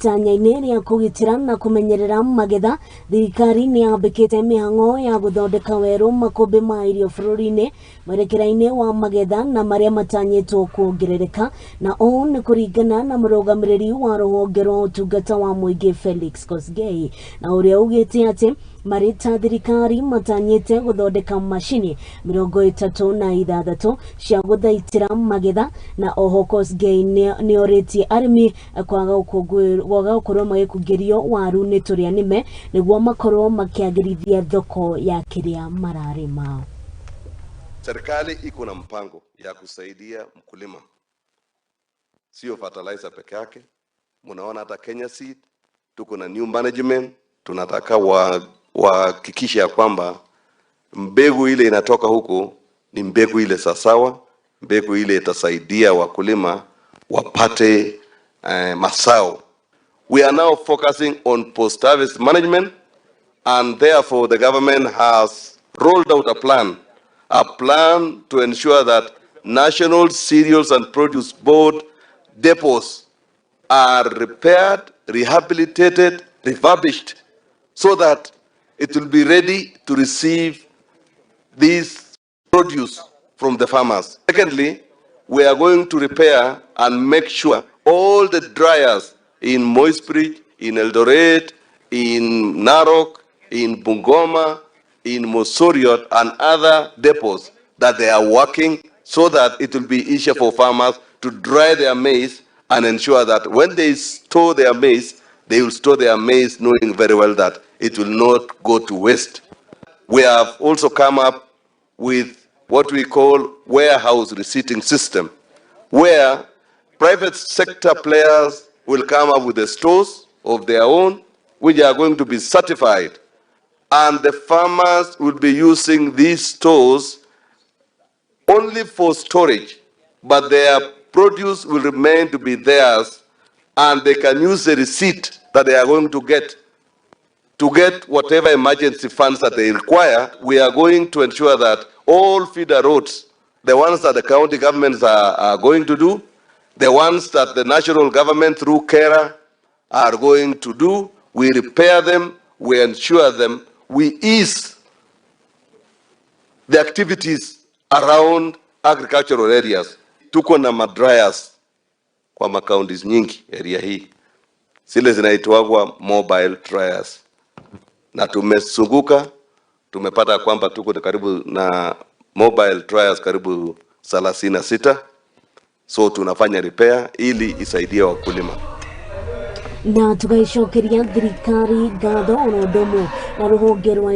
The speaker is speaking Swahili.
itanya-ini ya KUGITIRA na KUMENYERERA Magetha, THIRIKARI nĩyambĩkĩte mĩhang'o ya gũthondeka werũ makũmbĩ ma IRIO bũrũri-inĩ mwerekera-inĩ wa Magetha na marĩa matanyĩtwo kuongerereka, na ũũ nĩ kũringana na mũrũgamĩrĩri wa rũhonge rwa ũtungata wa mũingĩ Felix Kosgei, na ũrĩa ugĩte atĩ marĩ ta thirikari matanyĩte gũthondeka macini 36 cia gũthaitĩra magetha, na oho Kosgei nĩorĩtie arĩmi kwaga gũkorwo magĩkungĩrio waru nĩ tũrĩa nĩme nĩguo makorwo makĩagĩrithia thoko ya kĩrĩa mararĩma. Serikali iko na mpango ya kusaidia mkulima, sio fertilizer peke yake. Munaona hata Kenya Seed tuko na new management, tunataka wahakikisha kwamba mbegu ile inatoka huko ni mbegu ile sasawa, mbegu ile itasaidia wakulima wapate masao. We are now focusing on post-harvest management, and therefore the government has rolled out a plan to ensure that National Cereals and Produce Board depots are repaired, rehabilitated, refurbished, so that it will be ready to receive this produce from the farmers. Secondly, we are going to repair and make sure all the dryers in Moisbridge, in Eldoret, in Narok, in Bungoma, in Mosoriot and other depots, that they are working so that it will be easier for farmers to dry their maize and ensure that when they store their maize, they will store their maize knowing very well that it will not go to waste. We have also come up with what we call warehouse receipting system, where private sector players will come up with the stores of their own, which are going to be certified, and the farmers will be using these stores only for storage, but their produce will remain to be theirs, and they can use the receipt that they are going to get whatever emergency funds that they require. We are going to ensure that all feeder roads, the ones that the county governments are going to do, the ones that the national government through KERA are going to do, we repair them, we ensure them, we ease the activities around agricultural areas. Tuko na madryers kwa makauntis nyingi area hii, zile zinaitwa mobile dryers, na tumezunguka tumepata kwamba tuko karibu na mobile dryers karibu 36, so tunafanya repair ili isaidie wakulima. Na tugaishokeria thirikari ngatho na ndomo na rũhonge rwa